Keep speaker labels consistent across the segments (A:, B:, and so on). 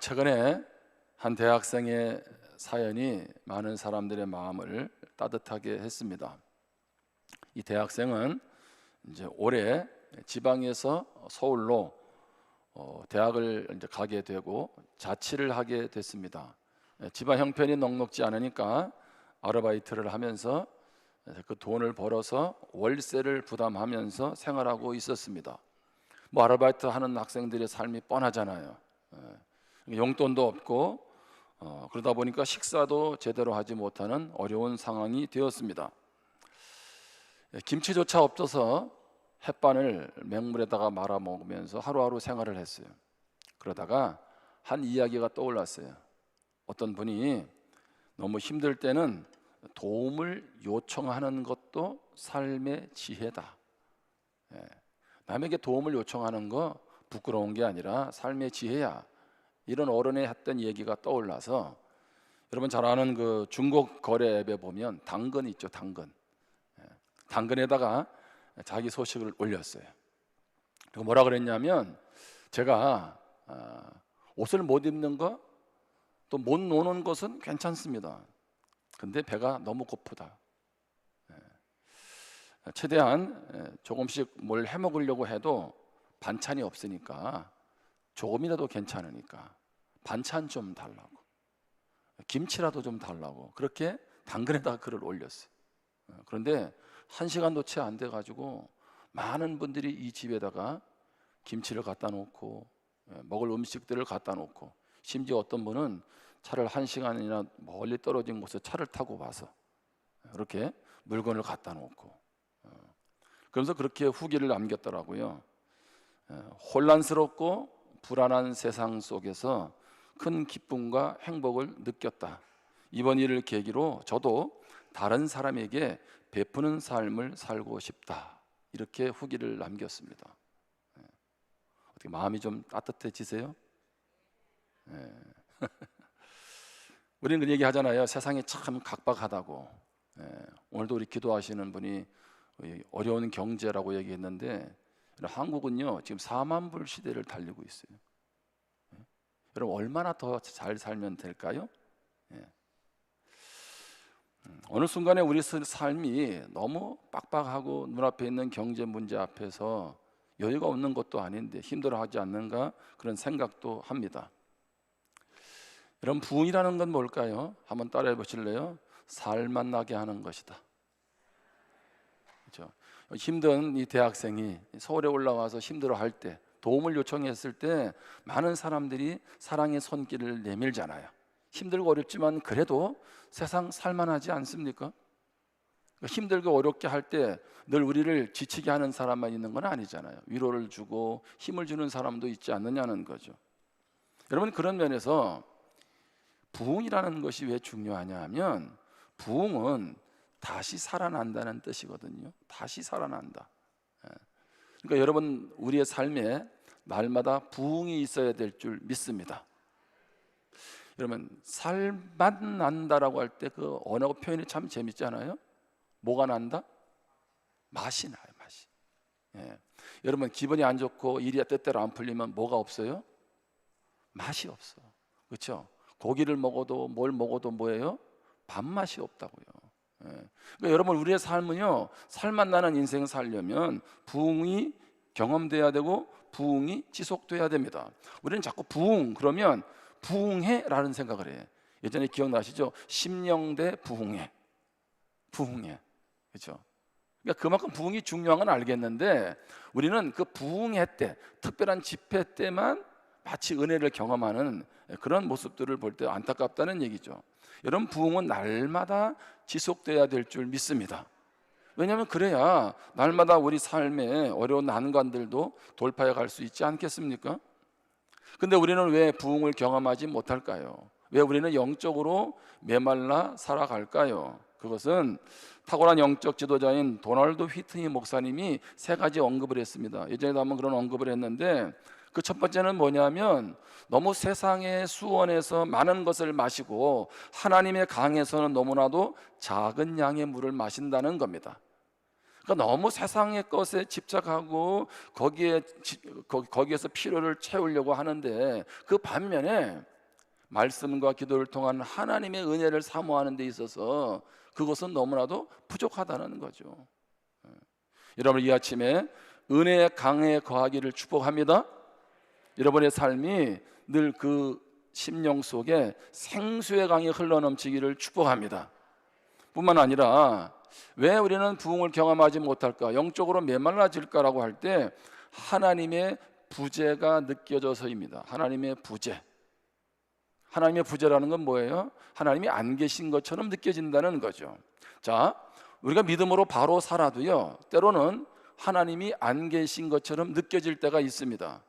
A: 최근에 한 대학생의 사연이 많은 사람들의 마음을 따뜻하게 했습니다. 이 대학생은 이제 올해 지방에서 서울로 대학을 이제 가게 되고 자취를 하게 됐습니다. 집안 형편이 넉넉지 않으니까 아르바이트를 하면서 그 돈을 벌어서 월세를 부담하면서 생활하고 있었습니다. 뭐 아르바이트 하는 학생들의 삶이 뻔하잖아요. 용돈도 없고 그러다 보니까 식사도 제대로 하지 못하는 어려운 상황이 되었습니다. 김치조차 없어서 햇반을 맹물에다가 말아 먹으면서 하루하루 생활을 했어요. 그러다가 한 이야기가 떠올랐어요. 어떤 분이 너무 힘들 때는 도움을 요청하는 것도 삶의 지혜다. 남에게 도움을 요청하는 거 부끄러운 게 아니라 삶의 지혜야. 이런 어른의 했던 얘기가 떠올라서, 여러분 잘 아는 그 중국 거래 앱에 보면 당근 있죠, 당근. 당근에다가 자기 소식을 올렸어요. 그리고 뭐라 그랬냐면, 제가 옷을 못 입는 거, 또 못 노는 것은 괜찮습니다. 근데 배가 너무 고프다. 최대한 조금씩 뭘 해 먹으려고 해도 반찬이 없으니까 조금이라도 괜찮으니까 반찬 좀 달라고, 김치라도 좀 달라고, 그렇게 당근에다가 글을 올렸어요. 그런데 1시간도 채 안 돼가지고 많은 분들이 이 집에다가 김치를 갖다 놓고 먹을 음식들을 갖다 놓고, 심지어 어떤 분은 차를 1시간이나 멀리 떨어진 곳에 차를 타고 와서 이렇게 물건을 갖다 놓고, 그러면서 그렇게 후기를 남겼더라고요. 혼란스럽고 불안한 세상 속에서 큰 기쁨과 행복을 느꼈다. 이번 일을 계기로 저도 다른 사람에게 베푸는 삶을 살고 싶다. 이렇게 후기를 남겼습니다. 어떻게 마음이 좀 따뜻해지세요? 우리는 그 얘기 하잖아요. 세상이 참 각박하다고. 오늘도 우리 기도하시는 분이 어려운 경제라고 얘기했는데, 한국은요 지금 4만 불 시대를 달리고 있어요. 여러분 얼마나 더 잘 살면 될까요? 어느 순간에 우리 삶이 너무 빡빡하고 눈앞에 있는 경제 문제 앞에서 여유가 없는 것도 아닌데 힘들어하지 않는가, 그런 생각도 합니다. 여러분, 부흥이라는 건 뭘까요? 한번 따라해 보실래요? 살만 나게 하는 것이다. 그렇죠? 힘든 이 대학생이 서울에 올라와서 힘들어할 때, 도움을 요청했을 때 많은 사람들이 사랑의 손길을 내밀잖아요. 힘들고 어렵지만 그래도 세상 살만하지 않습니까? 힘들고 어렵게 할 때 늘 우리를 지치게 하는 사람만 있는 건 아니잖아요. 위로를 주고 힘을 주는 사람도 있지 않느냐는 거죠. 여러분, 그런 면에서 부흥이라는 것이 왜 중요하냐 하면, 부흥은 다시 살아난다는 뜻이거든요. 다시 살아난다. 그러니까 여러분, 우리의 삶에 날마다 부흥이 있어야 될 줄 믿습니다. 여러분, 살맛 난다라고 할 때 그 언어 표현이 참 재밌잖아요. 뭐가 난다? 맛이 나요, 맛이. 여러분, 기분이 안 좋고 일이 뜻대로 안 풀리면 뭐가 없어요? 맛이 없어. 그렇죠? 고기를 먹어도 뭘 먹어도 뭐예요? 밥맛이 없다고요. 그러니까 여러분, 우리의 삶은요, 살맛 나는 인생 살려면 부흥이 경험돼야 되고 부흥이 지속돼야 됩니다. 우리는 자꾸 부흥 그러면 부흥해 라는 생각을 해요. 예전에 기억나시죠? 심령대 부흥해, 부흥해. 그렇죠? 그러니까 그만큼 부흥이 중요한 건 알겠는데, 우리는 그 부흥회 때, 특별한 집회 때만 마치 은혜를 경험하는 그런 모습들을 볼 때 안타깝다는 얘기죠. 여러분, 부흥은 날마다 지속돼야 될 줄 믿습니다. 왜냐하면 그래야 날마다 우리 삶의 어려운 난관들도 돌파해 갈 수 있지 않겠습니까? 근데 우리는 왜 부흥을 경험하지 못할까요? 왜 우리는 영적으로 메말라 살아갈까요? 그것은 탁월한 영적 지도자인 도널드 휘트니 목사님이 3가지 언급을 했습니다. 예전에도 한번 그런 언급을 했는데, 그 첫 번째는 뭐냐면, 너무 세상의 수원에서 많은 것을 마시고 하나님의 강에서는 너무나도 작은 양의 물을 마신다는 겁니다. 그러니까 너무 세상의 것에 집착하고 거기에서 필요를 채우려고 하는데, 그 반면에 말씀과 기도를 통한 하나님의 은혜를 사모하는 데 있어서 그것은 너무나도 부족하다는 거죠. 여러분, 이 아침에 은혜의 강에 거하기를 축복합니다. 여러분의 삶이 늘 그 심령 속에 생수의 강이 흘러넘치기를 축복합니다. 뿐만 아니라 왜 우리는 부흥을 경험하지 못할까, 영적으로 메말라질까라고 할 때 하나님의 부재가 느껴져서입니다. 하나님의 부재. 하나님의 부재라는 건 뭐예요? 하나님이 안 계신 것처럼 느껴진다는 거죠. 자, 우리가 믿음으로 바로 살아도요, 때로는 하나님이 안 계신 것처럼 느껴질 때가 있습니다.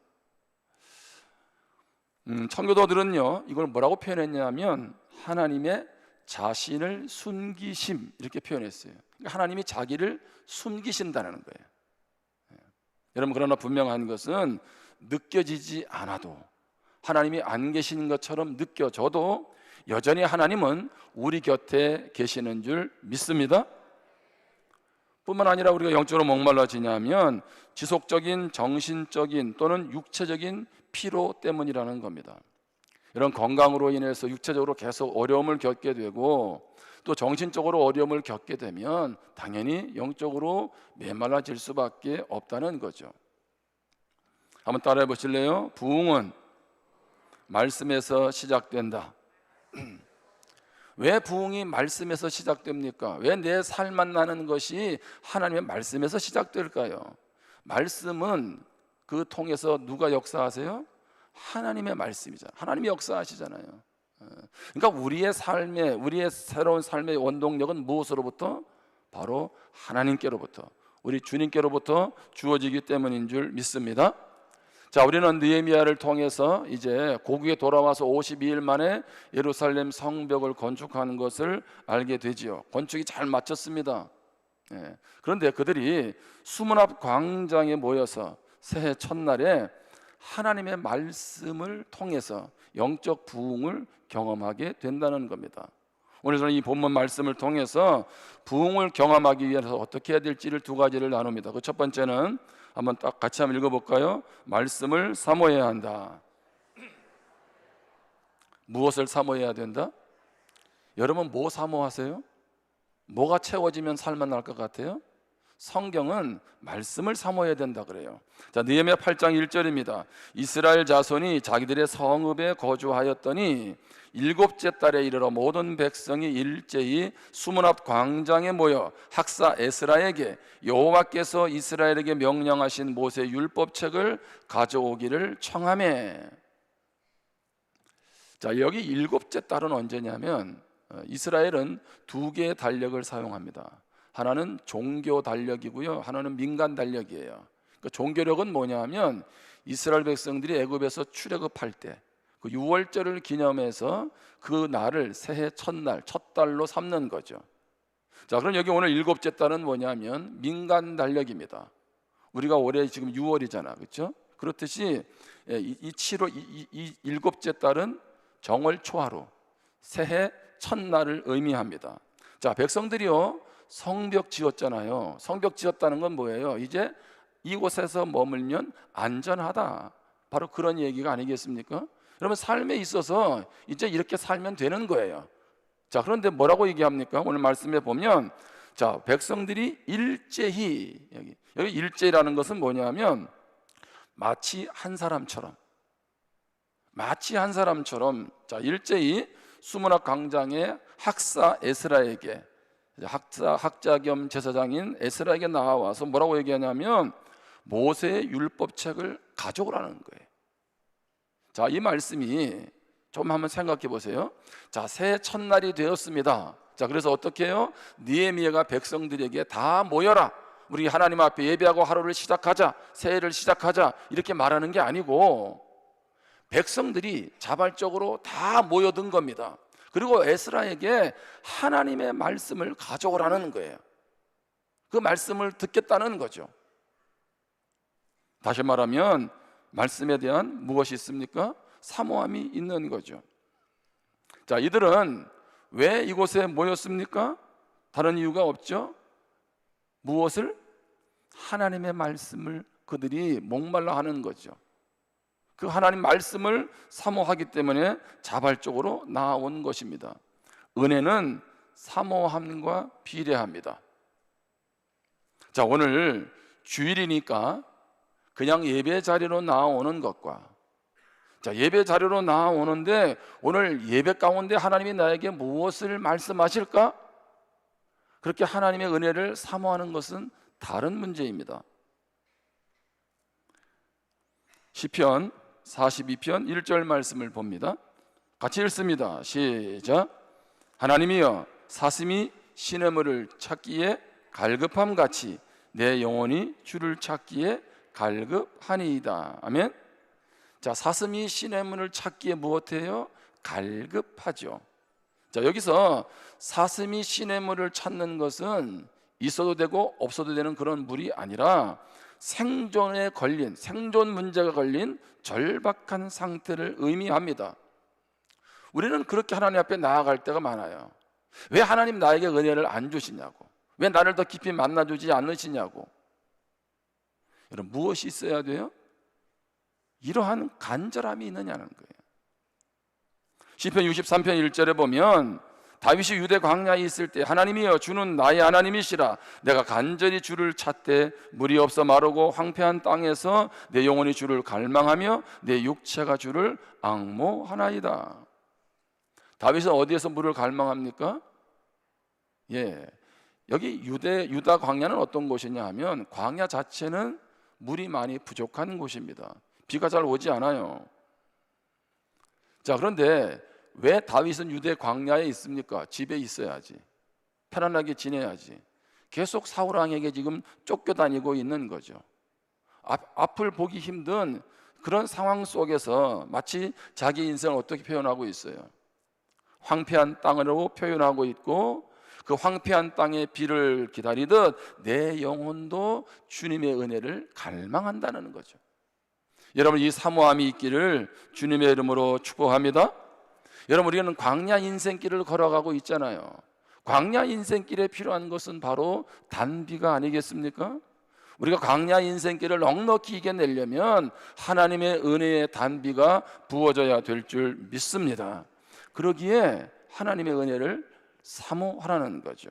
A: 청교도들은요, 이걸 뭐라고 표현했냐면 하나님의 자신을 숨기심, 이렇게 표현했어요. 그러니까 하나님이 자기를 숨기신다는 거예요. 여러분, 그러나 분명한 것은 느껴지지 않아도, 하나님이 안 계신 것처럼 느껴져도 여전히 하나님은 우리 곁에 계시는 줄 믿습니다. 뿐만 아니라 우리가 영적으로 목말라지냐면 지속적인 정신적인 또는 육체적인 피로 때문이라는 겁니다. 이런 건강으로 인해서 육체적으로 계속 어려움을 겪게 되고 또 정신적으로 어려움을 겪게 되면 당연히 영적으로 메말라질 수밖에 없다는 거죠. 한번 따라해 보실래요? 부흥은 말씀에서 시작된다. 왜 부흥이 말씀에서 시작됩니까? 왜 내 삶 만나는 것이 하나님의 말씀에서 시작될까요? 말씀은 그 통해서 누가 역사하세요? 하나님의 말씀이잖아요. 하나님이 역사하시잖아요. 그러니까 우리의 새로운 삶의 원동력은 무엇으로부터? 바로 하나님께로부터, 우리 주님께로부터 주어지기 때문인 줄 믿습니다. 자, 우리는 느헤미야를 통해서 이제 고국에 돌아와서 52일 만에 예루살렘 성벽을 건축하는 것을 알게 되지요. 건축이 잘 마쳤습니다. 그런데 그들이 수문 앞 광장에 모여서 새해 첫날에 하나님의 말씀을 통해서 영적 부흥을 경험하게 된다는 겁니다. 오늘 저는 이 본문 말씀을 통해서 부흥을 경험하기 위해서 어떻게 해야 될지를 두 가지를 나눕니다. 그 첫 번째는 한번 딱 같이 한번 읽어볼까요? 말씀을 사모해야 한다. 무엇을 사모해야 된다? 여러분, 뭐 사모하세요? 뭐가 채워지면 살만 날 것 같아요? 성경은 말씀을 사모해야 된다 그래요. 자, 느헤미야 8장 1절입니다. 이스라엘 자손이 자기들의 성읍에 거주하였더니 일곱째 달에 이르러 모든 백성이 일제히 수문 앞 광장에 모여 학사 에스라에게 여호와께서 이스라엘에게 명령하신 모세 율법책을 가져오기를 청하매. 자, 여기 일곱째 달은 언제냐면 이스라엘은 두 개의 달력을 사용합니다. 하나는 종교 달력이고요, 하나는 민간 달력이에요. 그러니까 종교력은 뭐냐면 이스라엘 백성들이 애굽에서 출애굽할 때 그 6월절을 기념해서 그 날을 새해 첫날, 첫 달로 삼는 거죠. 자, 그럼 여기 오늘 일곱째 달은 뭐냐면 민간 달력입니다. 우리가 올해 지금 6월이잖아, 그렇죠? 그렇듯이 이 일곱째 달은 정월 초하루, 새해 첫날을 의미합니다. 자, 백성들이요 성벽 지었잖아요. 성벽 지었다는 건 뭐예요? 이제 이곳에서 머물면 안전하다, 바로 그런 얘기가 아니겠습니까? 여러분, 삶에 있어서 이제 이렇게 살면 되는 거예요. 자, 그런데 뭐라고 얘기합니까? 오늘 말씀에 보면, 자, 백성들이 일제히, 여기 일제라는 것은 뭐냐면 마치 한 사람처럼, 자, 일제히 수문 앞 광장에 학사 에스라에게, 학자 겸 제사장인 에스라에게 나와서 뭐라고 얘기하냐면 모세의 율법책을 가져오라는 거예요. 자, 이 말씀이 좀 한번 생각해 보세요. 자, 새해 첫날이 되었습니다. 자, 그래서 어떻게 해요? 느헤미야가 백성들에게 다 모여라, 우리 하나님 앞에 예배하고 하루를 시작하자, 새해를 시작하자, 이렇게 말하는 게 아니고 백성들이 자발적으로 다 모여든 겁니다. 그리고 에스라에게 하나님의 말씀을 가져오라는 거예요. 그 말씀을 듣겠다는 거죠. 다시 말하면 말씀에 대한 무엇이 있습니까? 사모함이 있는 거죠. 자, 이들은 왜 이곳에 모였습니까? 다른 이유가 없죠. 무엇을 하나님의 말씀을 그들이 목말라 하는 거죠. 그 하나님 말씀을 사모하기 때문에 자발적으로 나아온 것입니다. 은혜는 사모함과 비례합니다. 자, 오늘 주일이니까 그냥 예배 자리로 나아오는 것과, 자, 예배 자리로 나아오는데 오늘 예배 가운데 하나님이 나에게 무엇을 말씀하실까? 그렇게 하나님의 은혜를 사모하는 것은 다른 문제입니다. 시편 42편 1절 말씀을 봅니다. 같이 읽습니다. 시작. 하나님이여, 사슴이 시냇물을 찾기에 갈급함같이 내 영혼이 주를 찾기에 갈급하니이다. 아멘. 자, 사슴이 시냇물을 찾기에 무엇해요? 갈급하죠. 자, 여기서 사슴이 시냇물을 찾는 것은 있어도 되고 없어도 되는 그런 물이 아니라 생존에 걸린, 생존 문제가 걸린 절박한 상태를 의미합니다. 우리는 그렇게 하나님 앞에 나아갈 때가 많아요. 왜 하나님 나에게 은혜를 안 주시냐고, 왜 나를 더 깊이 만나주지 않으시냐고. 여러분, 무엇이 있어야 돼요? 이러한 간절함이 있느냐는 거예요. 시편 63편 1절에 보면 다윗이 유대 광야에 있을 때 하나님이여, 주는 나의 하나님이시라. 내가 간절히 주를 찾되 물이 없어 마르고 황폐한 땅에서 내 영혼이 주를 갈망하며 내 육체가 주를 앙모하나이다. 다윗은 어디에서 물을 갈망합니까? 여기 유다 광야는 어떤 곳이냐 하면 광야 자체는 물이 많이 부족한 곳입니다. 비가 잘 오지 않아요. 자, 그런데 왜 다윗은 유대 광야에 있습니까? 집에 있어야지, 편안하게 지내야지. 계속 사울 왕에게 지금 쫓겨다니고 있는 거죠. 앞을 보기 힘든 그런 상황 속에서 마치 자기 인생을 어떻게 표현하고 있어요? 황폐한 땅으로 표현하고 있고, 그 황폐한 땅의 비를 기다리듯 내 영혼도 주님의 은혜를 갈망한다는 거죠. 여러분, 이 사모함이 있기를 주님의 이름으로 축복합니다. 여러분, 우리는 광야 인생길을 걸어가고 있잖아요. 광야 인생길에 필요한 것은 바로 단비가 아니겠습니까? 우리가 광야 인생길을 넉넉히 이겨내려면 하나님의 은혜의 단비가 부어져야 될 줄 믿습니다. 그러기에 하나님의 은혜를 사모하라는 거죠.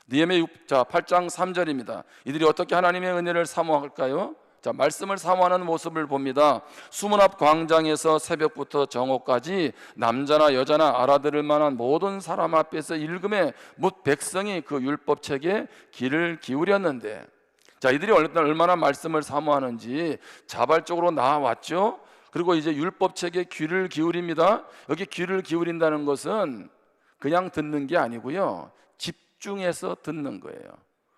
A: 느헤미야 8장 3절입니다. 이들이 어떻게 하나님의 은혜를 사모할까요? 자, 말씀을 사모하는 모습을 봅니다. 수문 앞 광장에서 새벽부터 정오까지 남자나 여자나 알아들을 만한 모든 사람 앞에서 읽음에 뭇 백성이 그 율법책에 귀를 기울였는데, 자, 이들이 얼마나 말씀을 사모하는지 자발적으로 나와왔죠. 그리고 이제 율법책에 귀를 기울입니다. 여기 귀를 기울인다는 것은 그냥 듣는 게 아니고요, 집중해서 듣는 거예요.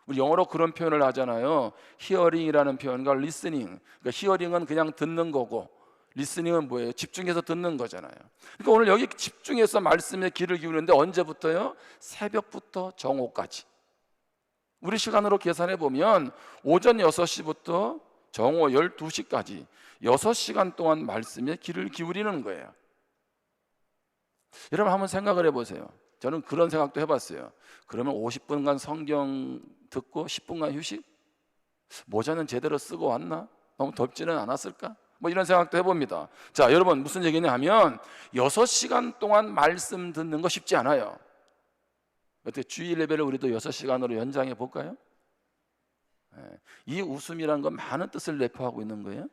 A: 우리 영어로 그런 표현을 하잖아요. 히어링이라는 표현과 리스닝. 그러니까 히어링은 그냥 듣는 거고, 리스닝은 뭐예요? 집중해서 듣는 거잖아요. 그러니까 오늘 여기 집중해서 말씀에 귀를 기울이는데 언제부터요? 새벽부터 정오까지. 우리 시간으로 계산해 보면 오전 6시부터 정오 12시까지 6시간 동안 말씀에 귀를 기울이는 거예요. 여러분, 한번 생각을 해보세요. 저는 그런 생각도 해봤어요. 그러면 50분간 성경 듣고 10분간 휴식? 모자는 제대로 쓰고 왔나? 너무 덥지는 않았을까? 뭐 이런 생각도 해봅니다. 자, 여러분, 무슨 얘기냐 하면 6시간 동안 말씀 듣는 거 쉽지 않아요. 어떻게 주일 예배를 우리도 6시간으로 연장해 볼까요? 이 웃음이란 건 많은 뜻을 내포하고 있는 거예요.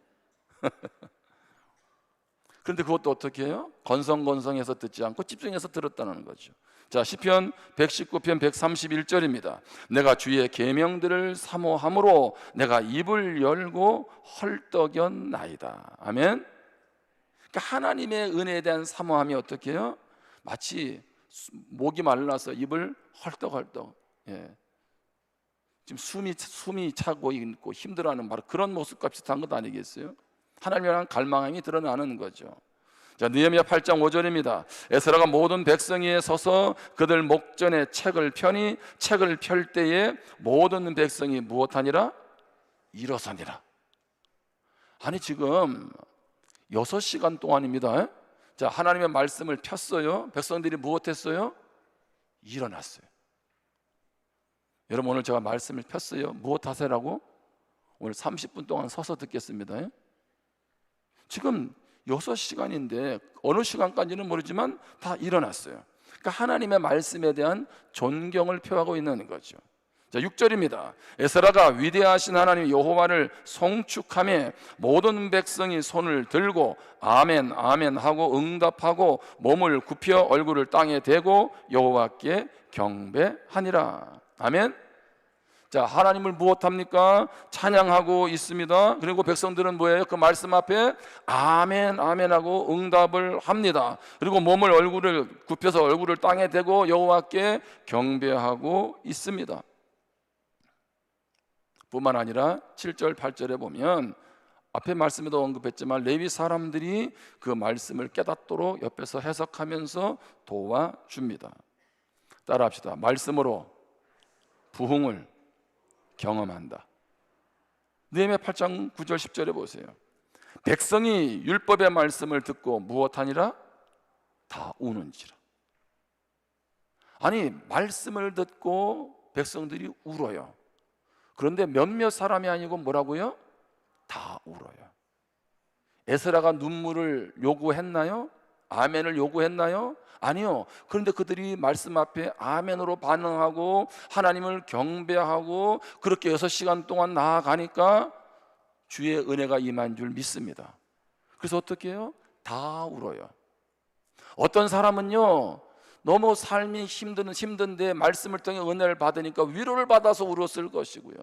A: 그런데 그것도 어떻게 해요? 건성건성해서 듣지 않고 집중해서 들었다는 거죠. 자, 시편 119편 131절입니다. 내가 주의 계명들을 사모함으로 내가 입을 열고 헐떡였나이다. 아멘. 그러니까 하나님의 은혜에 대한 사모함이 어떻게 해요? 마치 목이 말라서 입을 헐떡헐떡, 지금 숨이 차고 있고 힘들어하는 바로 그런 모습과 비슷한 것 아니겠어요? 하나님이란 갈망함이 드러나는 거죠. 자, 느헤미야 8장 5절입니다. 에스라가 모든 백성 위에 서서 그들 목전에 책을 펴니 책을 펼 때에 모든 백성이 무엇하니라? 일어서니라. 아니, 지금 6시간 동안입니다. 자, 하나님의 말씀을 폈어요. 백성들이 무엇했어요? 일어났어요. 여러분, 오늘 제가 말씀을 폈어요. 무엇 하세요라고? 오늘 30분 동안 서서 듣겠습니다. 지금 6시간인데 어느 시간까지는 모르지만 다 일어났어요. 그러니까 하나님의 말씀에 대한 존경을 표하고 있는 거죠. 자, 6절입니다. 에스라가 위대하신 하나님 여호와를 송축하며 모든 백성이 손을 들고 아멘 아멘 하고 응답하고 몸을 굽혀 얼굴을 땅에 대고 여호와께 경배하니라. 아멘. 자, 하나님을 무엇합니까? 찬양하고 있습니다. 그리고 백성들은 뭐예요? 그 말씀 앞에 아멘 아멘 하고 응답을 합니다. 그리고 얼굴을 굽혀서 얼굴을 땅에 대고 여호와께 경배하고 있습니다. 뿐만 아니라 7절 8절에 보면 앞에 말씀에도 언급했지만 레위 사람들이 그 말씀을 깨닫도록 옆에서 해석하면서 도와줍니다. 따라합시다. 말씀으로 부흥을 경험한다. 느헤미야 8장 9절 10절에 보세요. 백성이 율법의 말씀을 듣고 무엇하니라? 다 우는지라. 아니, 말씀을 듣고 백성들이 울어요. 그런데 몇몇 사람이 아니고 뭐라고요? 다 울어요. 에스라가 눈물을 요구했나요? 아멘을 요구했나요? 아니요. 그런데 그들이 말씀 앞에 아멘으로 반응하고 하나님을 경배하고 그렇게 6시간 동안 나아가니까 주의 은혜가 임한 줄 믿습니다. 그래서 어떻게 해요? 다 울어요. 어떤 사람은요, 너무 삶이 힘든데 말씀을 통해 은혜를 받으니까 위로를 받아서 울었을 것이고요.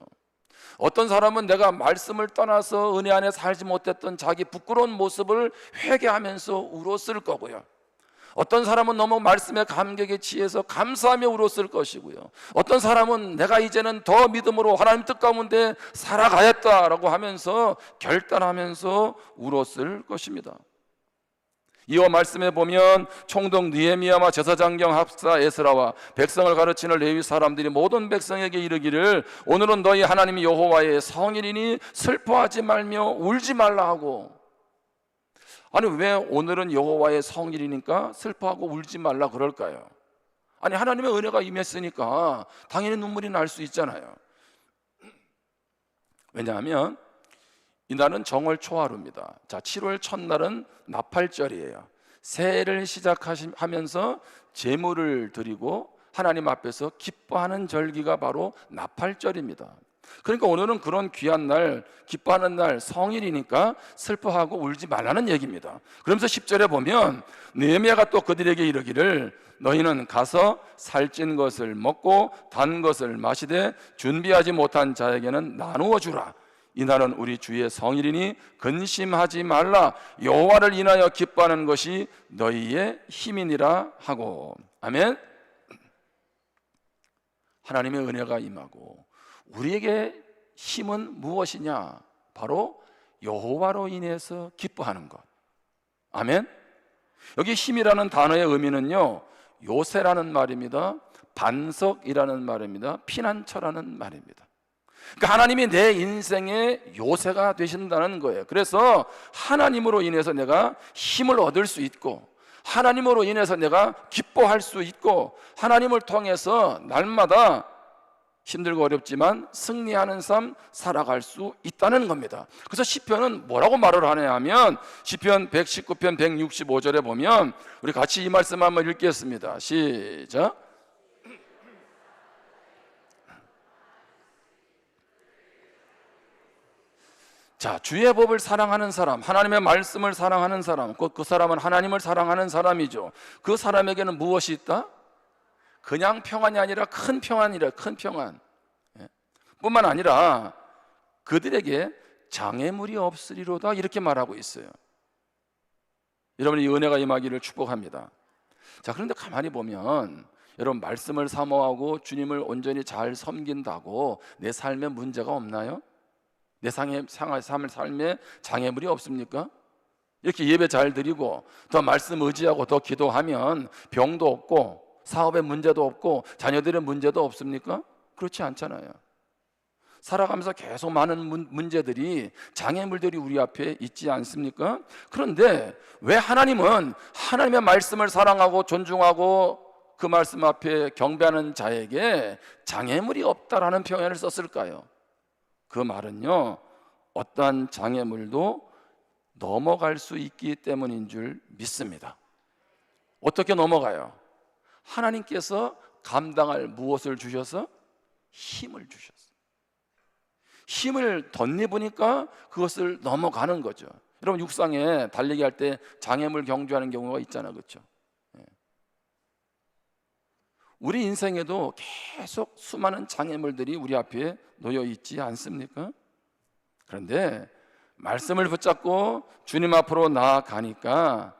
A: 어떤 사람은 내가 말씀을 떠나서 은혜 안에 살지 못했던 자기 부끄러운 모습을 회개하면서 울었을 거고요. 어떤 사람은 너무 말씀의 감격에 취해서 감사하며 울었을 것이고요. 어떤 사람은 내가 이제는 더 믿음으로 하나님 뜻 가운데 살아가야겠다라고 하면서 결단하면서 울었을 것입니다. 이어 말씀에 보면 총독 느헤미야와 제사장경 합사 에스라와 백성을 가르치는 레위 사람들이 모든 백성에게 이르기를 오늘은 너희 하나님 여호와의 성일이니 슬퍼하지 말며 울지 말라 하고. 아니, 왜 오늘은 여호와의 성일이니까 슬퍼하고 울지 말라 그럴까요? 아니, 하나님의 은혜가 임했으니까 당연히 눈물이 날 수 있잖아요. 왜냐하면 이날은 정월 초하루입니다. 자, 7월 첫날은 나팔절이에요. 새해를 시작하면서 제물을 드리고 하나님 앞에서 기뻐하는 절기가 바로 나팔절입니다. 그러니까 오늘은 그런 귀한 날, 기뻐하는 날, 성일이니까 슬퍼하고 울지 말라는 얘기입니다. 그러면서 10절에 보면 느헤미야가 또 그들에게 이르기를 너희는 가서 살찐 것을 먹고 단 것을 마시되 준비하지 못한 자에게는 나누어 주라. 이날은 우리 주의 성일이니 근심하지 말라. 여호와를 인하여 기뻐하는 것이 너희의 힘이니라 하고. 아멘. 하나님의 은혜가 임하고 우리에게 힘은 무엇이냐? 바로 여호와로 인해서 기뻐하는 것. 아멘. 여기 힘이라는 단어의 의미는요, 요새라는 말입니다. 반석이라는 말입니다. 피난처라는 말입니다. 그러니까 하나님이 내 인생의 요새가 되신다는 거예요. 그래서 하나님으로 인해서 내가 힘을 얻을 수 있고 하나님으로 인해서 내가 기뻐할 수 있고 하나님을 통해서 날마다 힘들고 어렵지만 승리하는 삶 살아갈 수 있다는 겁니다. 그래서 시편은 뭐라고 말을 하냐 하면 시편 119편 165절에 보면 우리 같이 이 말씀 한번 읽겠습니다. 시작. 자, 주의 법을 사랑하는 사람, 하나님의 말씀을 사랑하는 사람, 그 사람은 하나님을 사랑하는 사람이죠. 그 사람에게는 무엇이 있다? 그냥 평안이 아니라 큰 평안이라, 큰 평안. 뿐만 아니라 그들에게 장애물이 없으리로다 이렇게 말하고 있어요. 여러분, 이 은혜가 임하기를 축복합니다. 자, 그런데 가만히 보면 여러분, 말씀을 사모하고 주님을 온전히 잘 섬긴다고 내 삶에 문제가 없나요? 내 삶에 장애물이 없습니까? 이렇게 예배 잘 드리고 더 말씀 의지하고 더 기도하면 병도 없고 사업에 문제도 없고 자녀들의 문제도 없습니까? 그렇지 않잖아요. 살아가면서 계속 많은 문제들이, 장애물들이 우리 앞에 있지 않습니까? 그런데 왜 하나님은 하나님의 말씀을 사랑하고 존중하고 그 말씀 앞에 경배하는 자에게 장애물이 없다라는 표현을 썼을까요? 그 말은요, 어떠한 장애물도 넘어갈 수 있기 때문인 줄 믿습니다. 어떻게 넘어가요? 하나님께서 감당할 무엇을 주셔서? 힘을 주셨어요. 힘을 덧입으니까 그것을 넘어가는 거죠. 여러분 육상에 달리기 할 때 장애물 경주하는 경우가 있잖아요, 그렇죠? 우리 인생에도 계속 수많은 장애물들이 우리 앞에 놓여 있지 않습니까? 그런데 말씀을 붙잡고 주님 앞으로 나아가니까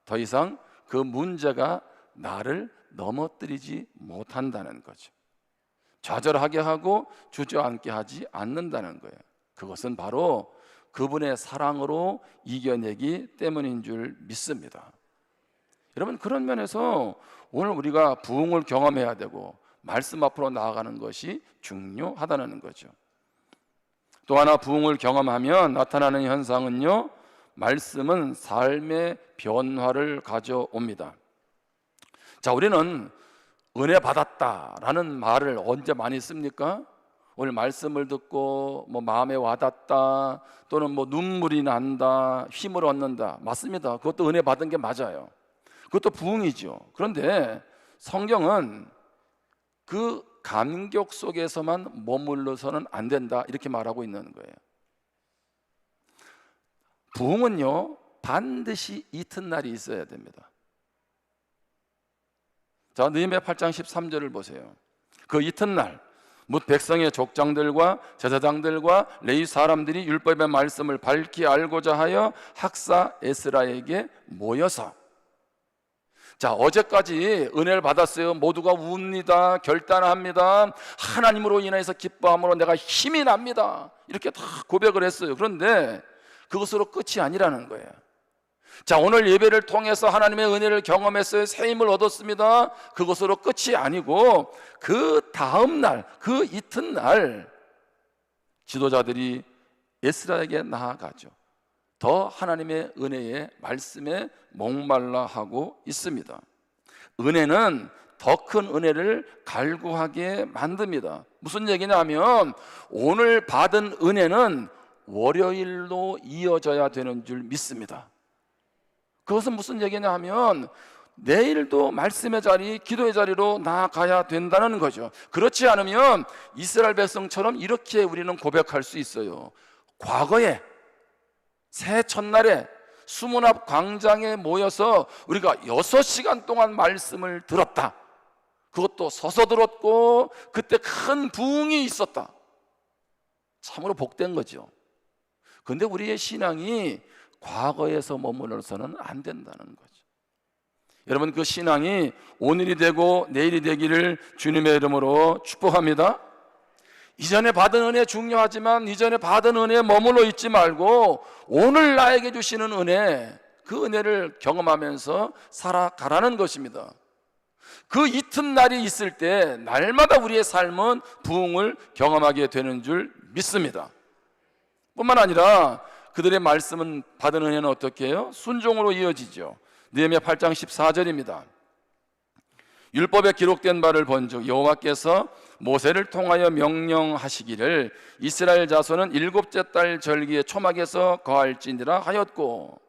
A: 더 이상 그 문제가 나를 넘어뜨리지 못한다는 거죠. 좌절하게 하고 주저앉게 하지 않는다는 거예요. 그것은 바로 그분의 사랑으로 이겨내기 때문인 줄 믿습니다. 여러분 그런 면에서 오늘 우리가 부흥을 경험해야 되고 말씀 앞으로 나아가는 것이 중요하다는 거죠. 또 하나 부흥을 경험하면 나타나는 현상은요, 말씀은 삶의 변화를 가져옵니다. 자, 우리는 은혜 받았다라는 말을 언제 많이 씁니까? 오늘 말씀을 듣고 마음에 와닿다, 또는 눈물이 난다, 힘을 얻는다. 맞습니다. 그것도 은혜 받은 게 맞아요. 그것도 부흥이죠. 그런데 성경은 그 감격 속에서만 머물러서는 안 된다, 이렇게 말하고 있는 거예요. 부흥은요, 반드시 이튿날이 있어야 됩니다. 자, 느헤미야 8장 13절을 보세요. 그 이튿날 뭇 백성의 족장들과 제사장들과 레위 사람들이 율법의 말씀을 밝히 알고자 하여 학사 에스라에게 모여서, 자, 어제까지 은혜를 받았어요. 모두가 웁니다. 결단합니다. 하나님으로 인해서 기뻐함으로 내가 힘이 납니다. 이렇게 다 고백을 했어요. 그런데 그것으로 끝이 아니라는 거예요. 자, 오늘 예배를 통해서 하나님의 은혜를 경험했어요. 새 힘을 얻었습니다. 그것으로 끝이 아니고 그 다음 날, 그 이튿날 지도자들이 에스라에게 나아가죠. 더 하나님의 은혜의 말씀에 목말라 하고 있습니다. 은혜는 더 큰 은혜를 갈구하게 만듭니다. 무슨 얘기냐면 오늘 받은 은혜는 월요일로 이어져야 되는 줄 믿습니다. 그것은 무슨 얘기냐 하면 내일도 말씀의 자리, 기도의 자리로 나아가야 된다는 거죠. 그렇지 않으면 이스라엘 백성처럼 이렇게 우리는 고백할 수 있어요. 과거에 새해 첫날에 수문 앞 광장에 모여서 우리가 6시간 동안 말씀을 들었다. 그것도 서서 들었고 그때 큰 부흥이 있었다. 참으로 복된 거죠. 그런데 우리의 신앙이 과거에서 머물러서는 안 된다는 거죠. 여러분 그 신앙이 오늘이 되고 내일이 되기를 주님의 이름으로 축복합니다. 이전에 받은 은혜 중요하지만 이전에 받은 은혜에 머물러 있지 말고 오늘 나에게 주시는 은혜, 그 은혜를 경험하면서 살아가라는 것입니다. 그 이튿날이 있을 때 날마다 우리의 삶은 부흥을 경험하게 되는 줄 믿습니다. 뿐만 아니라 그들의 말씀은 받은 은혜는 어떻게 해요? 순종으로 이어지죠. 느헤미야 8장 14절입니다. 율법에 기록된 바를 본즉 여호와께서 모세를 통하여 명령하시기를 이스라엘 자손은 7째 달 절기에 초막에서 거할지니라 하였고,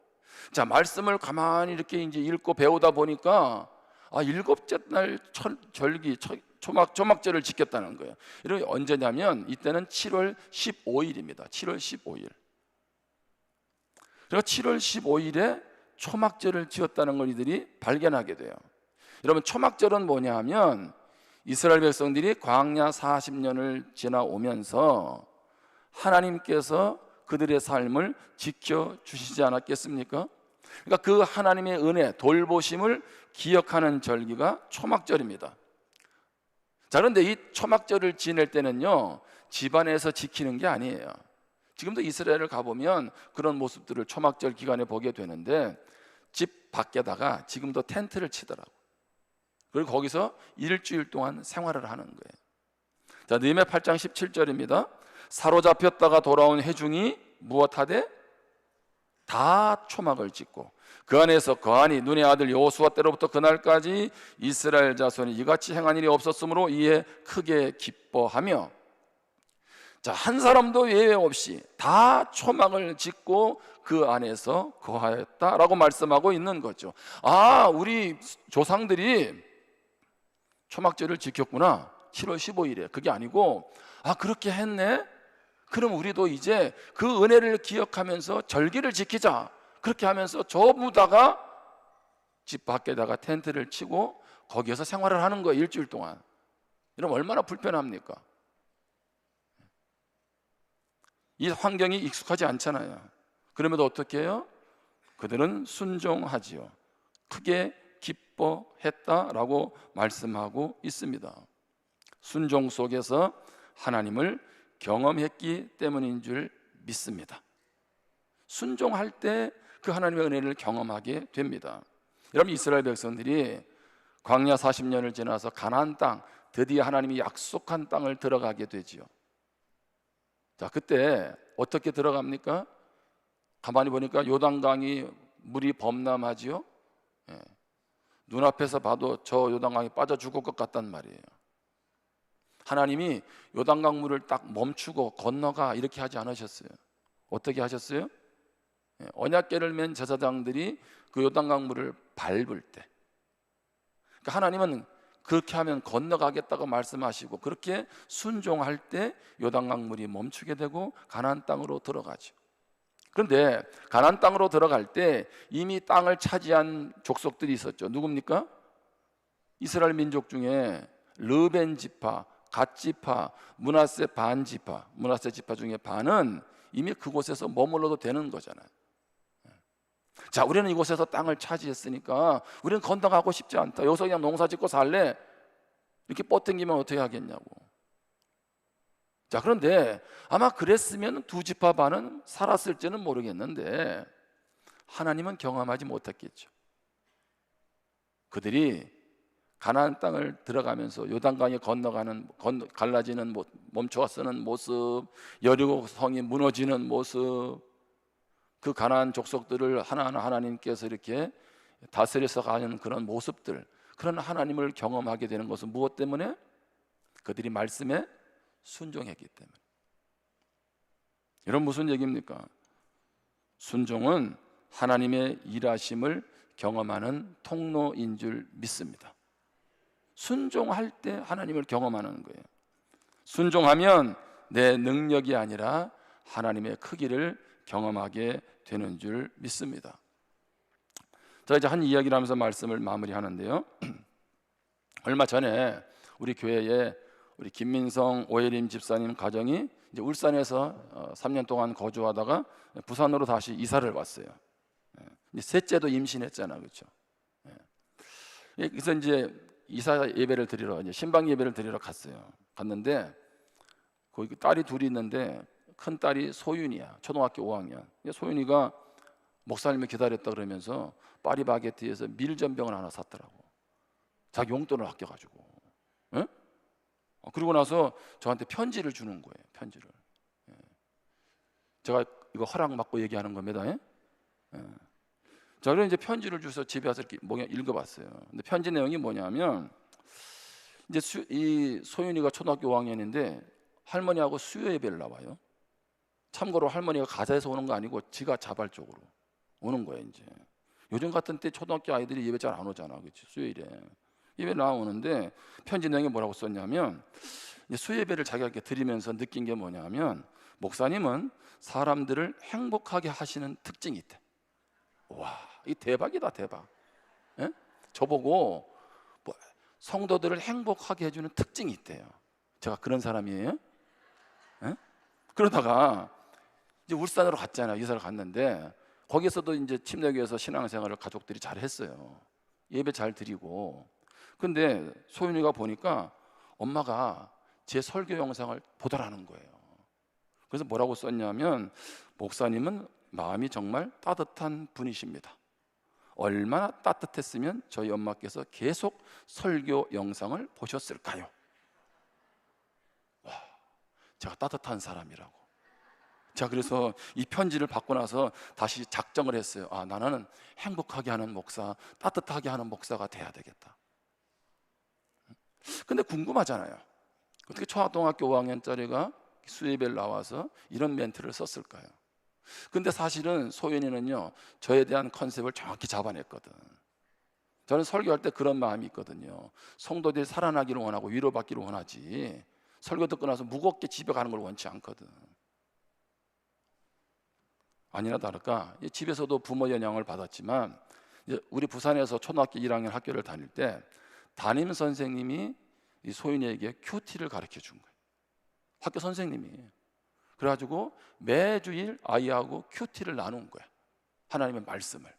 A: 자, 말씀을 가만히 이렇게 이제 읽고 배우다 보니까 7째 날 절기 초막절을 지켰다는 거예요. 이게 언제냐면 이때는 7월 15일입니다. 7월 15일. 그래서 7월 15일에 초막절을 지었다는 걸 이들이 발견하게 돼요. 여러분 초막절은 뭐냐 하면 이스라엘 백성들이 광야 40년을 지나오면서 하나님께서 그들의 삶을 지켜주시지 않았겠습니까? 그러니까 그 하나님의 은혜, 돌보심을 기억하는 절기가 초막절입니다. 자, 그런데 이 초막절을 지낼 때는요, 집안에서 지키는 게 아니에요. 지금도 이스라엘을 가보면 그런 모습들을 초막절 기간에 보게 되는데 집 밖에다가 지금도 텐트를 치더라고요. 그리고 거기서 일주일 동안 생활을 하는 거예요. 자, 느헤미야 8장 17절입니다. 사로잡혔다가 돌아온 회중이 무엇하되? 다 초막을 짓고 그 안에서 거하니 눈의 아들 여호수아 때로부터 그날까지 이스라엘 자손이 이같이 행한 일이 없었으므로 이에 크게 기뻐하며. 자, 한 사람도 예외 없이 다 초막을 짓고 그 안에서 거하였다라고 말씀하고 있는 거죠. 아, 우리 조상들이 초막절을 지켰구나. 7월 15일에. 그게 아니고, 아, 그렇게 했네? 그럼 우리도 이제 그 은혜를 기억하면서 절기를 지키자. 그렇게 하면서 전부 다가 집 밖에다가 텐트를 치고 거기에서 생활을 하는 거예요. 일주일 동안. 이러면 얼마나 불편합니까? 이 환경이 익숙하지 않잖아요. 그럼에도 어떻게 해요? 그들은 순종하지요. 크게 기뻐했다라고 말씀하고 있습니다. 순종 속에서 하나님을 경험했기 때문인 줄 믿습니다. 순종할 때 그 하나님의 은혜를 경험하게 됩니다. 여러분, 이스라엘 백성들이 광야 40년을 지나서 가나안 땅, 드디어 하나님이 약속한 땅을 들어가게 되지요. 자, 그때 어떻게 들어갑니까? 가만히 보니까 요단강이 물이 범람하지요. 예. 눈앞에서 봐도 저 요단강이 빠져 죽을 것 같단 말이에요. 하나님이 요단강 물을 딱 멈추고 건너가 이렇게 하지 않으셨어요. 어떻게 하셨어요? 언약궤를 맨 제사장들이 그 요단강 물을 밟을 때, 그러니까 하나님은 그렇게 하면 건너가겠다고 말씀하시고 그렇게 순종할 때 요단강 물이 멈추게 되고 가나안 땅으로 들어가죠. 그런데 가나안 땅으로 들어갈 때 이미 땅을 차지한 족속들이 있었죠. 누굽니까? 이스라엘 민족 중에 르벤 지파, 갓 지파, 므낫세 반 지파, 므낫세 지파 중에 반은 이미 그곳에서 머물러도 되는 거잖아요. 자, 우리는 이곳에서 땅을 차지했으니까 우리는 건너가고 싶지 않다. 여기서 그냥 농사 짓고 살래? 이렇게 뻗당기면 어떻게 하겠냐고. 자, 그런데 아마 그랬으면 두 지파 반은 살았을지는 모르겠는데 하나님은 경험하지 못했겠죠. 그들이 가나안 땅을 들어가면서 요단강에 갈라지는 멈춰 서는 모습, 여리고 성이 무너지는 모습, 그 가나안 족속들을 하나하나 하나님께서 이렇게 다스려서 가는 그런 모습들, 그런 하나님을 경험하게 되는 것은 무엇 때문에? 그들이 말씀에 순종했기 때문에. 이런 무슨 얘기입니까? 순종은 하나님의 일하심을 경험하는 통로인 줄 믿습니다. 순종할 때 하나님을 경험하는 거예요. 순종하면 내 능력이 아니라 하나님의 크기를 경험하게 되는 줄 믿습니다. 자, 이제 한 이야기를 하면서 말씀을 마무리하는데요. 얼마 전에 우리 교회에 우리 김민성 오예림 집사님 가정이 이제 울산에서 3년 동안 거주하다가 부산으로 다시 이사를 왔어요. 이제 셋째도 임신했잖아, 그렇죠? 그래서 이제 이사 예배를 드리러, 이제 신방 예배를 드리러 갔는데 거기 딸이 둘이 있는데 큰 딸이 소윤이야. 초등학교 5학년. 소윤이가 목사님을 기다렸다 그러면서 파리바게트에서 밀전병을 하나 샀더라고. 자기 용돈을 아껴가지고. 예? 그리고 나서 저한테 편지를 주는 거예요. 편지를. 예. 제가 이거 허락받고 얘기하는 겁니다. 예? 예. 자, 그래서 이제 편지를 주서 집에 와서 이렇게 읽어봤어요. 근데 편지 내용이 뭐냐면 이제 이 소윤이가 초등학교 5학년인데 할머니하고 수요 예배를 나와요. 참고로 할머니가 가자에서 오는 거 아니고 지가 자발적으로 오는 거예요. 이제 요즘 같은 때 초등학교 아이들이 예배 잘 안 오잖아, 그렇지? 수요일에 예배 나오는데 편지 내용에 뭐라고 썼냐면 수요 예배를 자기가 이렇게 드리면서 느낀 게 뭐냐면 목사님은 사람들을 행복하게 하시는 특징이 있대. 와, 이 대박이다, 대박. 예? 저보고 뭐 성도들을 행복하게 해주는 특징이 있대요. 제가 그런 사람이에요? 예? 그러다가 이제 울산으로 갔잖아요. 이사를 갔는데 거기서도 이제 침례교에서 신앙생활을 가족들이 잘 했어요. 예배 잘 드리고. 근데 소윤이가 보니까 엄마가 제 설교 영상을 보더라는 거예요. 그래서 뭐라고 썼냐면 목사님은 마음이 정말 따뜻한 분이십니다. 얼마나 따뜻했으면 저희 엄마께서 계속 설교 영상을 보셨을까요? 와, 제가 따뜻한 사람이라고. 자, 그래서 이 편지를 받고 나서 다시 작정을 했어요. 아, 나는 행복하게 하는 목사, 따뜻하게 하는 목사가 돼야 되겠다. 근데 궁금하잖아요. 어떻게 초등학교 5학년짜리가 수예배를 나와서 이런 멘트를 썼을까요? 근데 사실은 소연이는요, 저에 대한 컨셉을 정확히 잡아냈거든. 저는 설교할 때 그런 마음이 있거든요. 성도들이 살아나기를 원하고 위로받기를 원하지, 설교 듣고 나서 무겁게 집에 가는 걸 원치 않거든. 아니나 다를까 집에서도 부모 영향을 받았지만, 이제 우리 부산에서 초등학교 1학년 학교를 다닐 때 담임 선생님이 이 소윤이에게 큐티를 가르쳐 준 거예요. 학교 선생님이. 그래가지고 매주일 아이하고 큐티를 나눈 거야. 하나님의 말씀을.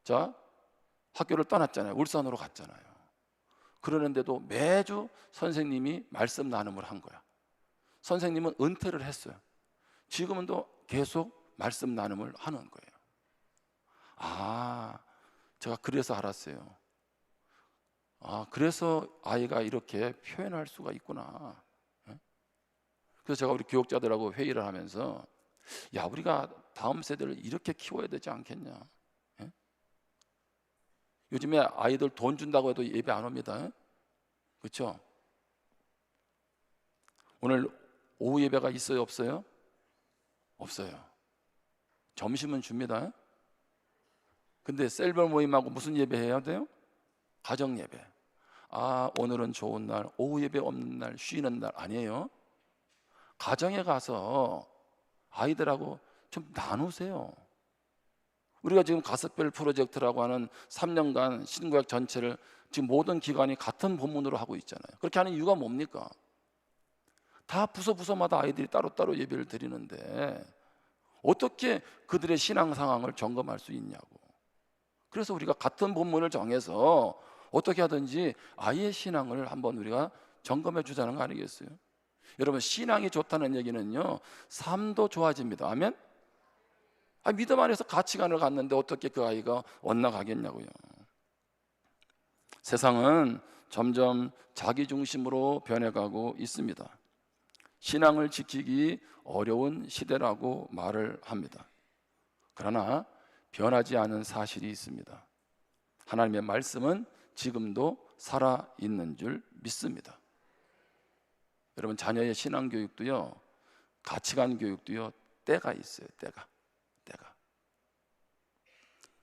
A: 자, 학교를 떠났잖아요. 울산으로 갔잖아요. 그러는데도 매주 선생님이 말씀 나눔을 한 거야. 선생님은 은퇴를 했어요. 지금은 또 계속 말씀 나눔을 하는 거예요. 아, 제가 그래서 알았어요. 아, 그래서 아이가 이렇게 표현할 수가 있구나. 그래서 제가 우리 교육자들하고 회의를 하면서, 야, 우리가 다음 세대를 이렇게 키워야 되지 않겠냐. 요즘에 아이들 돈 준다고 해도 예배 안 옵니다. 그렇죠? 오늘 오후 예배가 있어요, 없어요? 없어요. 점심은 줍니다. 근데 셀별 모임하고 무슨 예배 해야 돼요? 가정 예배. 아, 오늘은 좋은 날, 오후 예배 없는 날, 쉬는 날 아니에요. 가정에 가서 아이들하고 좀 나누세요. 우리가 지금 가스펠 프로젝트라고 하는 3년간 신구약 전체를 지금 모든 기관이 같은 본문으로 하고 있잖아요. 그렇게 하는 이유가 뭡니까? 다 부서마다 아이들이 따로따로 예배를 드리는데 어떻게 그들의 신앙 상황을 점검할 수 있냐고. 그래서 우리가 같은 본문을 정해서 어떻게 하든지 아이의 신앙을 한번 우리가 점검해 주자는 거 아니겠어요? 여러분, 신앙이 좋다는 얘기는요, 삶도 좋아집니다. 아멘? 믿음 안에서 가치관을 갖는데 어떻게 그 아이가 엇나가겠냐고요. 세상은 점점 자기 중심으로 변해가고 있습니다. 신앙을 지키기 어려운 시대라고 말을 합니다. 그러나 변하지 않은 사실이 있습니다. 하나님의 말씀은 지금도 살아있는 줄 믿습니다. 여러분, 자녀의 신앙 교육도요, 가치관 교육도요, 때가 있어요. 때가.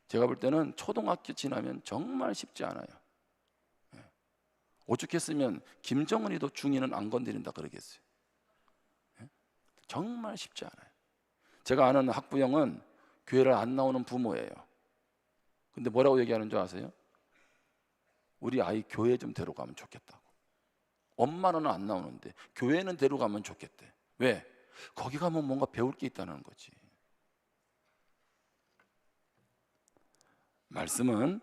A: 제가 볼 때는 초등학교 지나면 정말 쉽지 않아요. 오죽했으면 김정은이도 중이는 안 건드린다 그러겠어요. 정말 쉽지 않아요. 제가 아는 학부형은 교회를 안 나오는 부모예요. 근데 뭐라고 얘기하는 줄 아세요? 우리 아이 교회 좀 데려가면 좋겠다고. 엄마는 안 나오는데 교회는 데려가면 좋겠대. 왜? 거기 가면 뭔가 배울 게 있다는 거지. 말씀은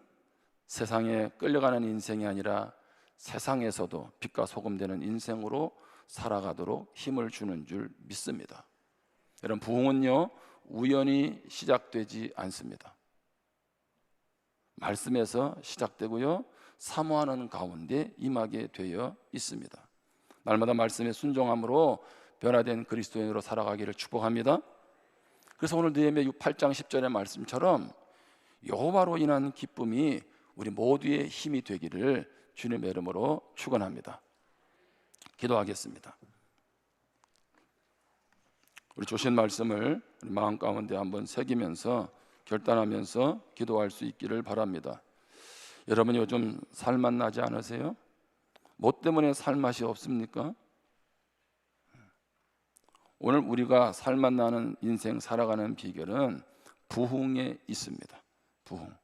A: 세상에 끌려가는 인생이 아니라 세상에서도 빛과 소금 되는 인생으로 살아가도록 힘을 주는 줄 믿습니다. 여러분, 부흥은요, 우연히 시작되지 않습니다. 말씀에서 시작되고요, 사모하는 가운데 임하게 되어 있습니다. 날마다 말씀에 순종함으로 변화된 그리스도인으로 살아가기를 축복합니다. 그래서 오늘 느헤미야 8장 10절의 말씀처럼 여호와로 인한 기쁨이 우리 모두의 힘이 되기를 주님의 이름으로 축원합니다. 기도하겠습니다. 우리 주신 말씀을 우리 마음 가운데 한번 새기면서 결단하면서 기도할 수 있기를 바랍니다. 여러분, 요즘 살맛 나지 않으세요? 뭐 때문에 살맛이 없습니까? 오늘 우리가 살맛 나는 인생 살아가는 비결은 부흥에 있습니다. 부흥.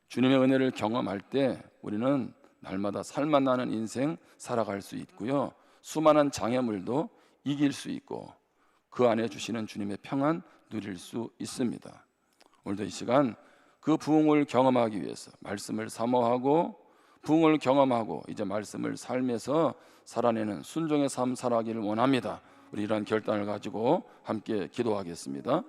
A: 주님의 은혜를 경험할 때 우리는 날마다 살맛 나는 인생 살아갈 수 있고요, 수많은 장애물도 이길 수 있고 그 안에 주시는 주님의 평안 누릴 수 있습니다. 오늘도 이 시간 그 부흥을 경험하기 위해서 말씀을 사모하고 부흥을 경험하고 이제 말씀을 삶에서 살아내는 순종의 삶 살아가기를 원합니다. 우리 이런 결단을 가지고 함께 기도하겠습니다.